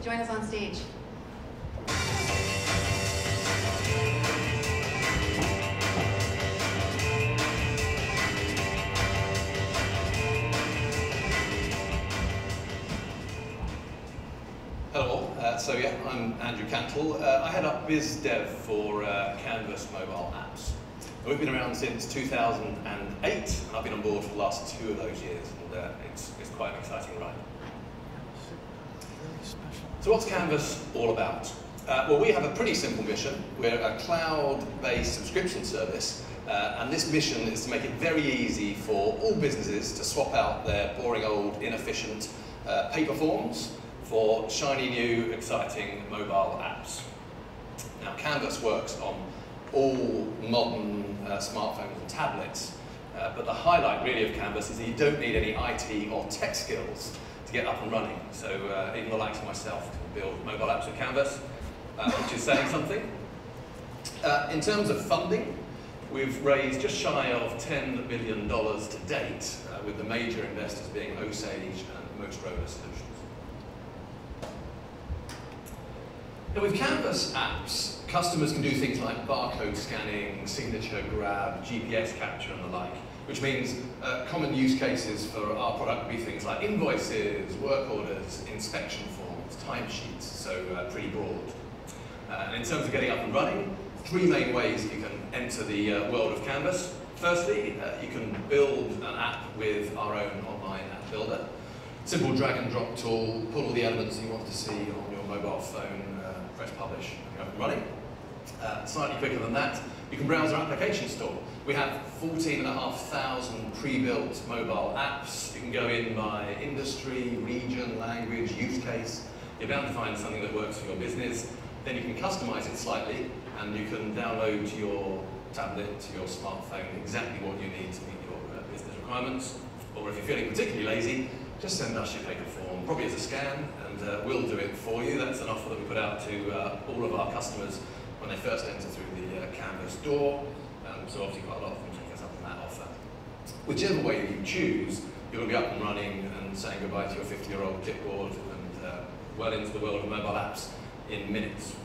join us on stage. Hello, so yeah, I'm Andrew Cantle. I head up biz dev for Canvas mobile apps. We've been around since 2008, and I've been on board for the last 2 of those years, and it's quite an exciting ride. So what's Canvas all about? Well, we have a pretty simple mission. We're a cloud-based subscription service, and this mission is to make it very easy for all businesses to swap out their boring old, inefficient paper forms for shiny new, exciting mobile apps. Now, Canvas works on all modern smartphones and tablets, but the highlight really of Canvas is that you don't need any IT or tech skills to get up and running. So even the likes of myself can build mobile apps with Canvas, which is saying something. In terms of funding, we've raised just shy of $10 million to date, with the major investors being Osage and Motorola Solutions. Now, with Canvas apps, customers can do things like barcode scanning, signature grab, GPS capture and the like, which means common use cases for our product would be things like invoices, work orders, inspection forms, timesheets, so pretty broad. And in terms of getting up and running, 3 main ways you can enter the world of Canvas. Firstly, you can build an app with our own online app builder. Simple drag and drop tool, put all the elements you want to see on your mobile phone, press publish, and you're up and running. Slightly quicker than that, you can browse our application store. We have 14,500 pre-built mobile apps. You can go in by industry, region, language, use case. You're bound to find something that works for your business. Then you can customize it slightly, and you can download to your tablet, to your smartphone, exactly what you need to meet your business requirements. Or if you're feeling particularly lazy, just send us your paper form, probably as a scan, and we'll do it for you. That's an offer that we put out to all of our customers when they first enter through the Canvas door. So obviously quite a lot of them take us up on that offer. Whichever way you choose, you're going to be up and running and saying goodbye to your 50-year-old clipboard and well into the world of mobile apps in minutes.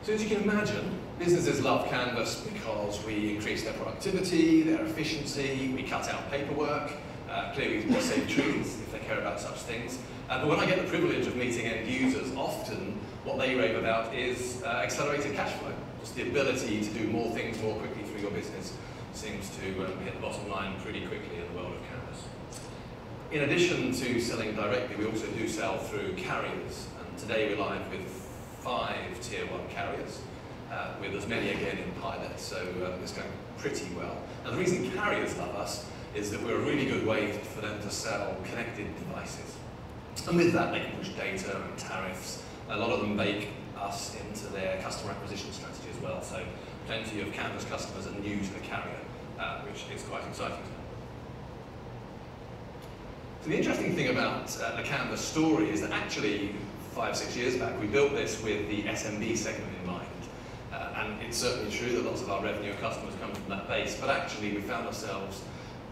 So as you can imagine, businesses love Canvas because we increase their productivity, their efficiency, we cut out paperwork, clearly we save trees if they care about such things. But when I get the privilege of meeting end users, often what they rave about is accelerated cash flow. Just the ability to do more things more quickly through your business seems to hit the bottom line pretty quickly in the world of Canvas. In addition to selling directly, we also do sell through carriers. And today we're live with 5 tier 1 carriers, with as many again in pilot, so it's going pretty well. And the reason carriers love us is that we're a really good way for them to sell connected devices. And with that, they can push data and tariffs. A lot of them bake us into their customer acquisition strategy as well, so plenty of Canvas customers are new to the carrier, which is quite exciting. So the interesting thing about the Canvas story is that actually 5-6 years back, we built this with the SMB segment in mind. And it's certainly true that lots of our revenue and customers come from that base, but actually we found ourselves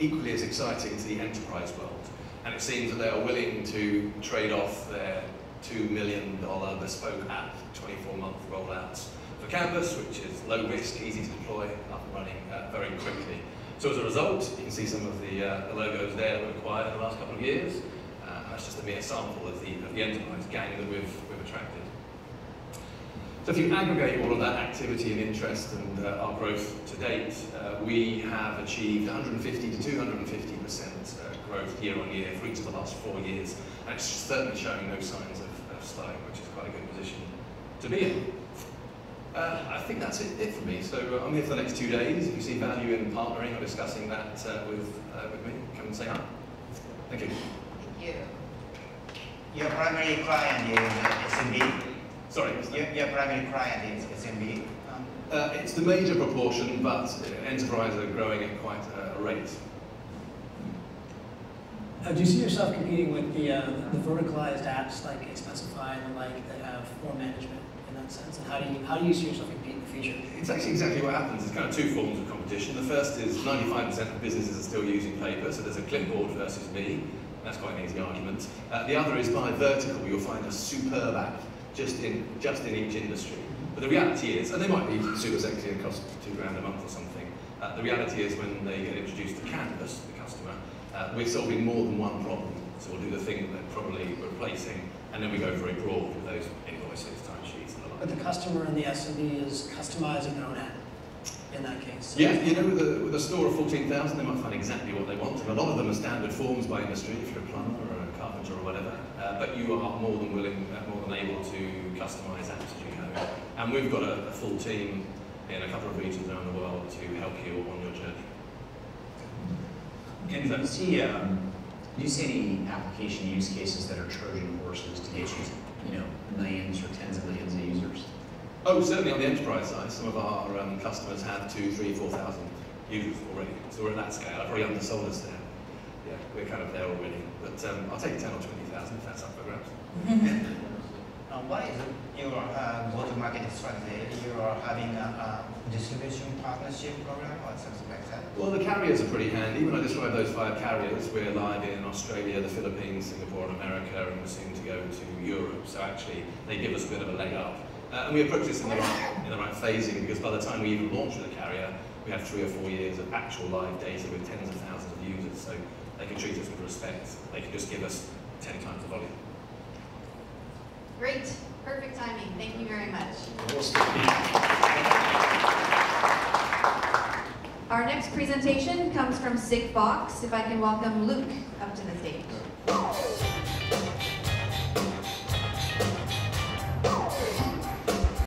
equally as exciting to the enterprise world. And it seems that they are willing to trade off their $2 million bespoke app, 24-month rollouts for Canvas, which is low risk, easy to deploy, up and running very quickly. So as a result, you can see some of the logos there that we've acquired in the last couple of years. That's just a mere sample of the enterprise gang that we've attracted. So if you aggregate all of that activity and interest and our growth to date, we have achieved 150 to 250% growth year on year for each of the last 4 years. And it's certainly showing no signs of slowing, which is quite a good position to be in. I think that's it for me. So I'm here for the next 2 days. If you see value in partnering or discussing that with me, come and say hi. Thank you. Thank you. Your primary client is SMB? Sorry? Your primary client is SMB? It's the major proportion, but enterprise are growing at quite a rate. Do you see yourself competing with the verticalized apps like Expensify and the like that have more management in that sense? And how do you see yourself competing in the future? It's actually exactly what happens. There's kind of 2 forms of competition. The first is 95% of businesses are still using paper, so there's a clipboard versus me. That's quite an easy argument. The other is by vertical. You'll find a superb app just in each industry. But the reality is, and they might be super sexy and cost £2 grand a month or something, the reality is when they get introduced to Canvas, the customer, we're solving more than one problem. So we'll do the thing that they're probably replacing, and then we go very broad with those invoices, timesheets, and the like. But the customer and the SMB is customizing their own app in that case. Yeah, you know, with a store of 14,000, they might find exactly what they want, and a lot of them are standard forms by industry, if you're a plumber or a carpenter or whatever, but you are more than willing, more than able to customize apps as you go. And we've got a full team in a couple of regions around the world to help you on your journey. And do you see any application use cases that are Trojan horses to get you, millions or tens of millions of users? Oh, certainly on the enterprise side, some of our customers have 2,000, 3,000, 4,000 users already. So we're at that scale. I've probably undersold us there. Yeah, we're kind of there already. But I'll take 10 or 20,000 if that's up for grabs. What is your go-to-market strategy? You are having a distribution partnership program or something like that? Well, the carriers are pretty handy. When I describe those 5 carriers, we're live in Australia, the Philippines, Singapore and America, and we're soon to go to Europe. So actually, they give us a bit of a leg up. And we approach this in the right phasing, because by the time we even launch with a carrier, we have 3 or 4 years of actual live data with tens of thousands of users. So they can treat us with respect. They can just give us 10 times the volume. Great. Perfect timing. Thank you very much. Our next presentation comes from Sigfox. If I can welcome Luke up to the stage.